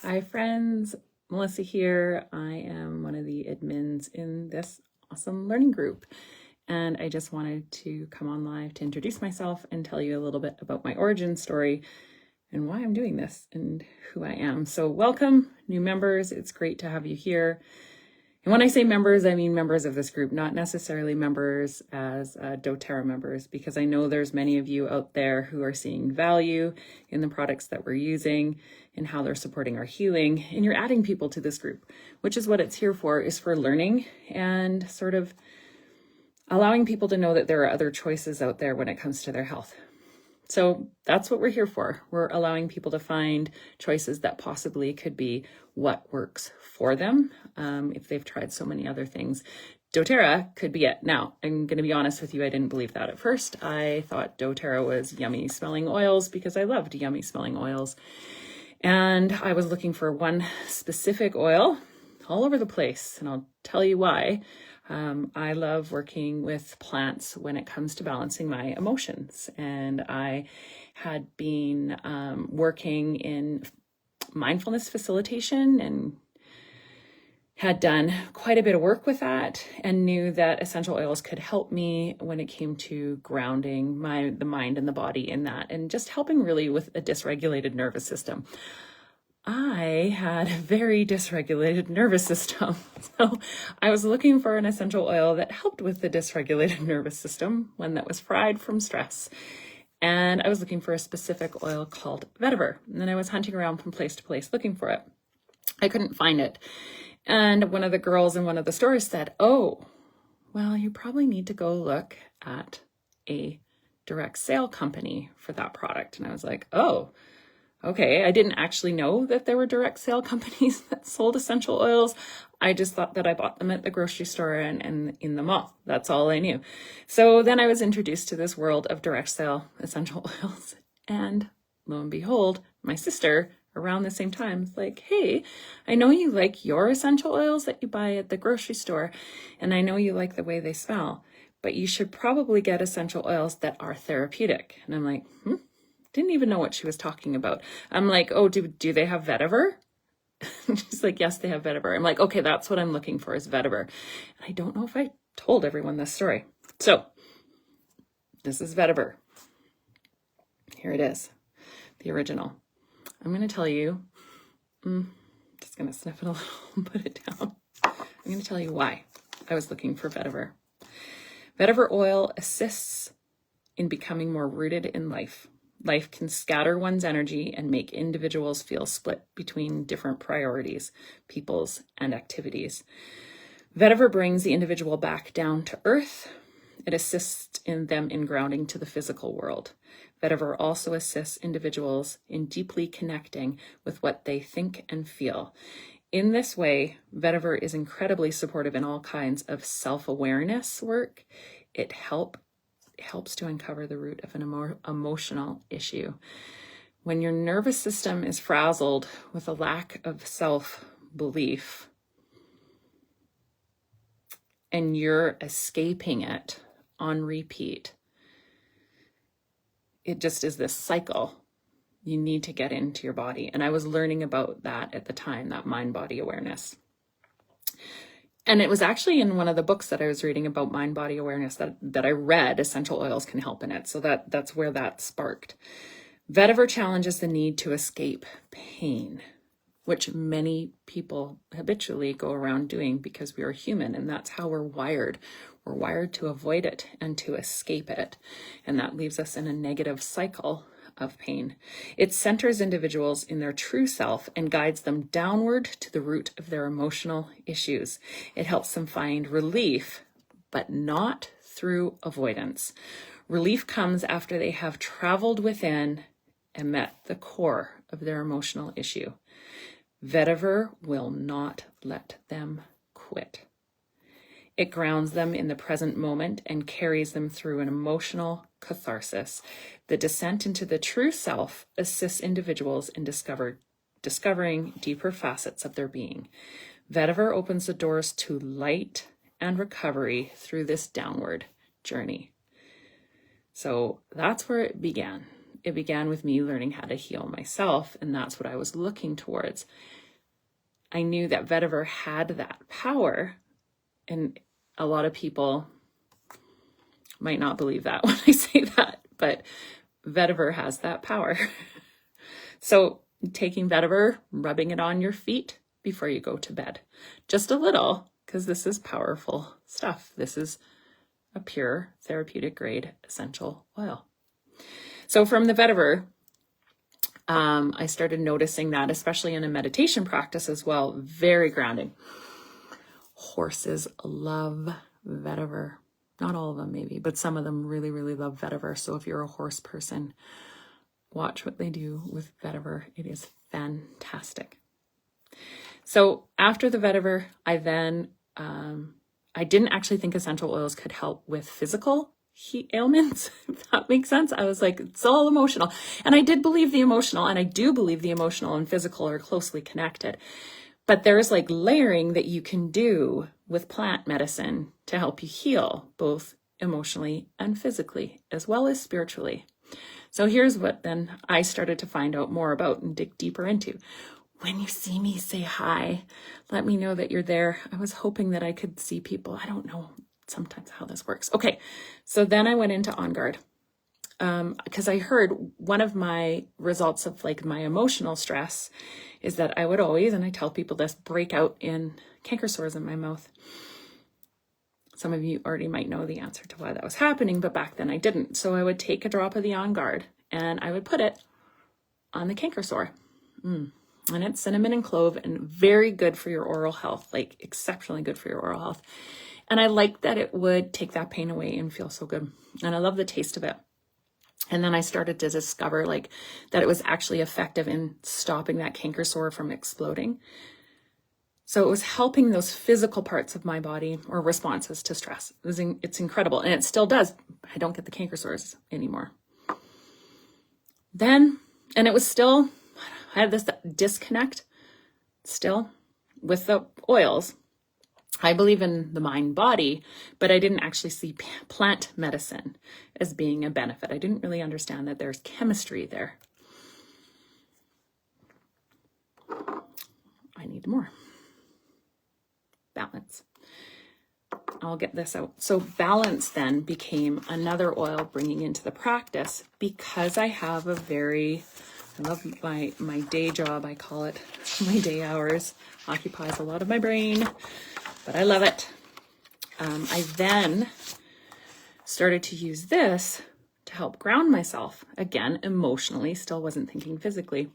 Hi friends, Melissa here. I am one of the admins in this awesome learning group, and I just wanted to come on live to introduce myself and tell you a little bit about my origin story and why I'm doing this and who I am. So welcome, new members. It's great to have you here. And when I say members, I mean members of this group, not necessarily members as doTERRA members, because I know there's many of you out there who are seeing value in the products that we're using and how they're supporting our healing. And you're adding people to this group, which is what it's here for, is for learning and sort of allowing people to know that there are other choices out there when it comes to their health. So that's what we're here for. We're allowing people to find choices that possibly could be what works for them. If they've tried so many other things, doTERRA could be it. Now, I'm going to be honest with you. I didn't believe that at first. I thought doTERRA was yummy smelling oils because I loved yummy smelling oils. And I was looking for one specific oil all over the place. And I'll tell you why. I love working with plants when it comes to balancing my emotions. And I had been working in mindfulness facilitation and had done quite a bit of work with that and knew that essential oils could help me when it came to grounding the mind and the body in that, and just helping really with a dysregulated nervous system. I had a very dysregulated nervous system. So I was looking for an essential oil that helped with the dysregulated nervous system, one that was fried from stress. And I was looking for a specific oil called Vetiver. And then I was hunting around from place to place looking for it. I couldn't find it. And one of the girls in one of the stores said, "Oh, well, you probably need to go look at a direct sale company for that product." And I was like, "Oh, okay." I didn't actually know that there were direct sale companies that sold essential oils. I just thought that I bought them at the grocery store and in the mall. That's all I knew. So then I was introduced to this world of direct sale essential oils. And lo and behold, my sister around the same time was like, "Hey, I know you like your essential oils that you buy at the grocery store, and I know you like the way they smell, but you should probably get essential oils that are therapeutic." And I'm like, Didn't even know what she was talking about. I'm like, "Oh, do they have Vetiver?" She's like, "Yes, they have Vetiver." I'm like, "Okay, that's what I'm looking for, is Vetiver." And I don't know if I told everyone this story. So this is Vetiver. Here it is, the original. I'm going to tell you, just going to sniff it a little and put it down. I'm going to tell you why I was looking for Vetiver. Vetiver oil assists in becoming more rooted in life. Life can scatter one's energy and make individuals feel split between different priorities, peoples, and activities. Vetiver brings the individual back down to earth. It assists in them in grounding to the physical world. Vetiver also assists individuals in deeply connecting with what they think and feel. In this way, Vetiver is incredibly supportive in all kinds of self-awareness work. It helps to uncover the root of an emotional issue. When your nervous system is frazzled with a lack of self-belief and you're escaping it on repeat, it just is this cycle. You need to get into your body. And I was learning about that at the time, that mind-body awareness. And it was actually in one of the books that I was reading about mind-body awareness that I read essential oils can help in it. So that's where that sparked. Vetiver challenges the need to escape pain, which many people habitually go around doing because we are human and that's how we're wired. We're wired to avoid it and to escape it. And that leaves us in a negative cycle of pain. It centers individuals in their true self and guides them downward to the root of their emotional issues. It helps them find relief, but not through avoidance. Relief comes after they have traveled within and met the core of their emotional issue. Vetiver will not let them quit. It grounds them in the present moment and carries them through an emotional catharsis. The descent into the true self assists individuals in discovering deeper facets of their being. Vetiver opens the doors to light and recovery through this downward journey. So that's where it began. it began with me learning how to heal myself, and that's what I was looking towards. I knew that vetiver had that power, and a lot of people might not believe that when I say that, but vetiver has that power. So taking vetiver, rubbing it on your feet before you go to bed, just a little, because this is powerful stuff. This is a pure therapeutic grade essential oil. So from the vetiver, I started noticing that, especially in a meditation practice as well, very grounding. Horses love vetiver. Not all of them maybe, but some of them really, really love vetiver. So if you're a horse person, watch what they do with vetiver. It is fantastic. So after the vetiver, I then, I didn't actually think essential oils could help with physical ailments, if that makes sense. I was like, it's all emotional. And I did believe the emotional, and I do believe the emotional and physical are closely connected. But there's like layering that you can do with plant medicine to help you heal, both emotionally and physically, as well as spiritually. So here's what then I started to find out more about and dig deeper into. When you see me, say hi. Let me know that you're there. I was hoping that I could see people. I don't know sometimes how this works. Okay, so then I went into On Guard. Because I heard one of my results of like my emotional stress is that I would always, and I tell people this, break out in canker sores in my mouth. Some of you already might know the answer to why that was happening, but back then I didn't. So I would take a drop of the On Guard and I would put it on the canker sore. And it's cinnamon and clove and very good for your oral health, like exceptionally good for your oral health. And I liked that it would take that pain away and feel so good. And I love the taste of it. And then I started to discover like that it was actually effective in stopping that canker sore from exploding. So it was helping those physical parts of my body or responses to stress. It's incredible. And it still does. I don't get the canker sores anymore. Then, and it was still, I had this disconnect still with the oils. I believe in the mind body, but I didn't actually see plant medicine as being a benefit. I didn't really understand that there's chemistry there. I need more. Balance. I'll get this out. So balance then became another oil bringing into the practice because I have I love my day job. I call it my day hours, occupies a lot of my brain, but I love it. I then started to use this to help ground myself again, emotionally, still wasn't thinking physically.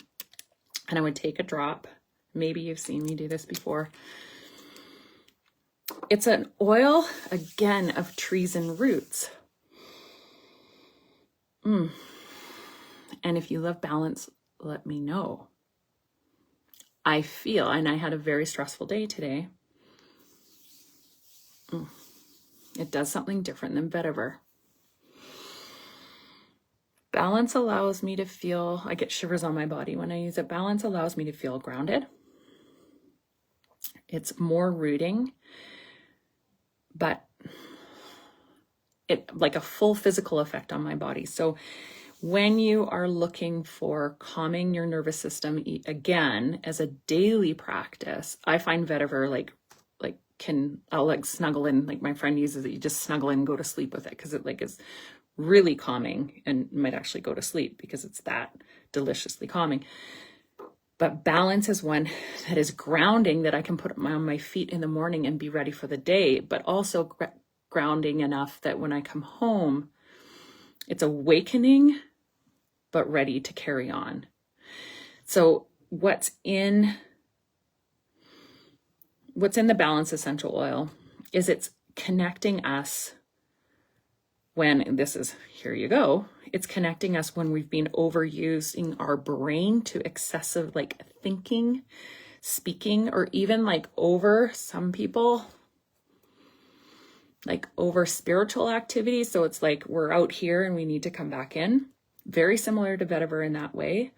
And I would take a drop. Maybe you've seen me do this before. It's an oil, again, of trees and roots. And if you love balance, let me know. I feel, and I had a very stressful day today. It does something different than vetiver. Balance allows me to feel, I get shivers on my body when I use it. Balance allows me to feel grounded. It's more rooting, but it like a full physical effect on my body. So when you are looking for calming your nervous system, again, as a daily practice, I find vetiver I'll like snuggle in, like my friend uses it, you just snuggle in and go to sleep with it because it like is really calming and might actually go to sleep because it's that deliciously calming. But balance is one that is grounding that I can put on my feet in the morning and be ready for the day, but also grounding enough that when I come home, it's awakening, but ready to carry on. So what's in the balance essential oil is it's connecting us when this is, here you go, it's connecting us when we've been overusing our brain to excessive like thinking, speaking, or even like over some people, like over spiritual activities. So it's like we're out here and we need to come back in. Very similar to vetiver in that way.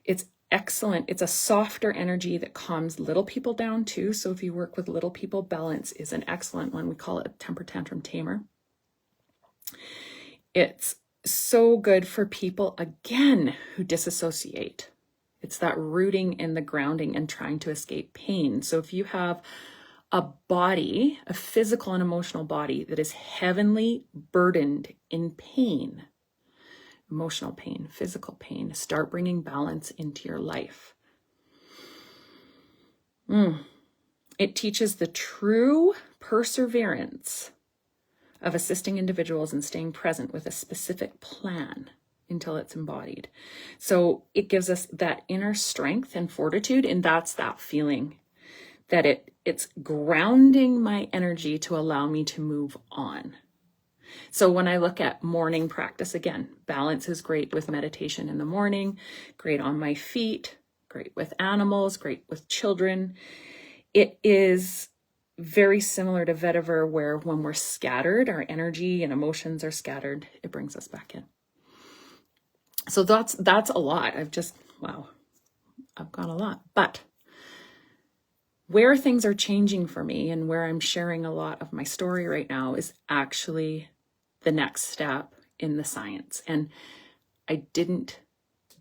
It's excellent. It's a softer energy that calms little people down too. So if you work with little people, balance is an excellent one. We call it a temper tantrum tamer. It's so good for people, again, who disassociate. It's that rooting in the grounding and trying to escape pain. So if you have a body, a physical and emotional body that is heavily burdened in pain, emotional pain, physical pain, start bringing balance into your life. It teaches the true perseverance of assisting individuals and staying present with a specific plan until it's embodied. So it gives us that inner strength and fortitude, and that's that feeling that it's grounding my energy to allow me to move on. So when I look at morning practice, again, balance is great with meditation in the morning, great on my feet, great with animals, great with children. It is very similar to Vetiver, where when we're scattered, our energy and emotions are scattered, it brings us back in. So that's a lot. I've got a lot. But where things are changing for me and where I'm sharing a lot of my story right now is actually the next step in the science. And I didn't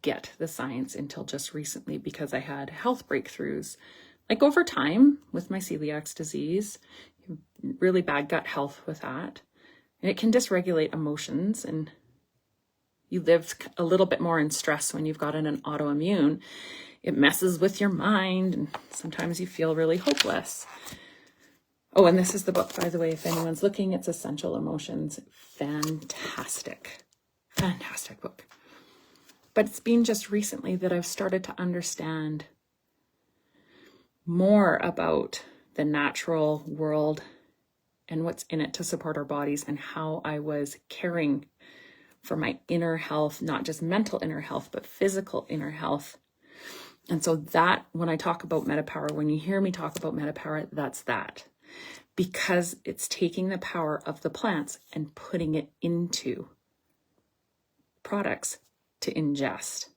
get the science until just recently because I had health breakthroughs. Like over time with my celiac disease, really bad gut health with that. And it can dysregulate emotions, and you live a little bit more in stress when you've got an autoimmune. It messes with your mind, and sometimes you feel really hopeless. Oh, and this is the book, by the way, if anyone's looking, it's Essential Emotions. Fantastic book. But it's been just recently that I've started to understand more about the natural world and what's in it to support our bodies, and how I was caring for my inner health, not just mental inner health, but physical inner health. And so that, when I talk about MetaPower, when you hear me talk about MetaPower, that's that. Because it's taking the power of the plants and putting it into products to ingest.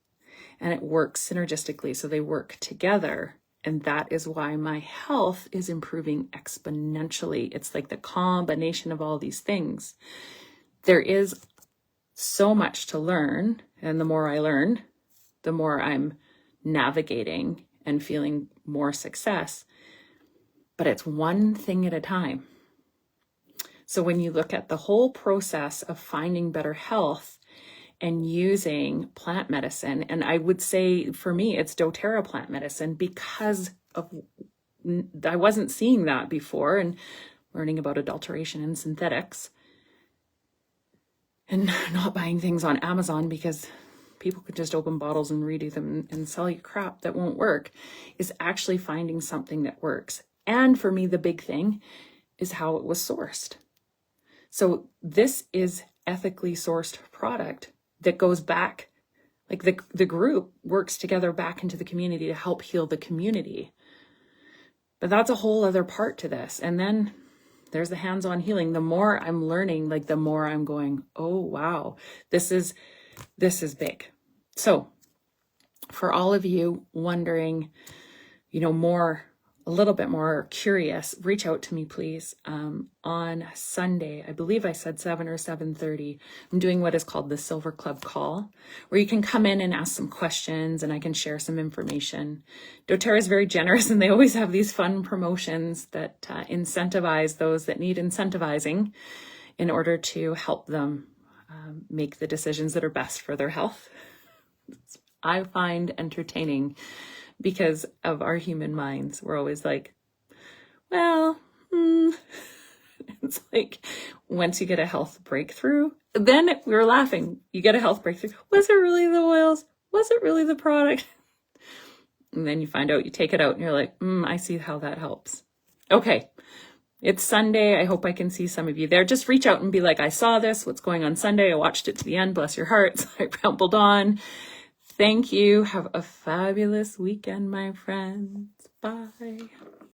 And it works synergistically, so they work together. And that is why my health is improving exponentially. It's like the combination of all these things. There is so much to learn. And the more I learn, the more I'm navigating and feeling more success. But it's one thing at a time. So when you look at the whole process of finding better health and using plant medicine, and I would say for me, it's doTERRA plant medicine, because of I wasn't seeing that before, and learning about adulteration and synthetics, and not buying things on Amazon because people could just open bottles and redo them and sell you crap that won't work, is actually finding something that works. And for me, the big thing is how it was sourced. So this is ethically sourced product that goes back, like the group works together back into the community to help heal the community. But that's a whole other part to this. And then there's the hands-on healing. The more I'm learning, like the more I'm going, oh, wow, this is big. So for all of you wondering, a little bit more curious, reach out to me, please. On Sunday, I believe I said 7 or 7:30, I'm doing what is called the Silver Club call, where you can come in and ask some questions and I can share some information. doTERRA is very generous, and they always have these fun promotions that incentivize those that need incentivizing in order to help them make the decisions that are best for their health. I find entertaining, because of our human minds. We're always like, well, it's like once you get a health breakthrough, then we were laughing. You get a health breakthrough. Was it really the oils? Was it really the product? And then you find out, you take it out and you're like, I see how that helps. Okay. It's Sunday. I hope I can see some of you there. Just reach out and be like, I saw this. What's going on Sunday? I watched it to the end. Bless your hearts. I rambled on. Thank you. Have a fabulous weekend, my friends. Bye.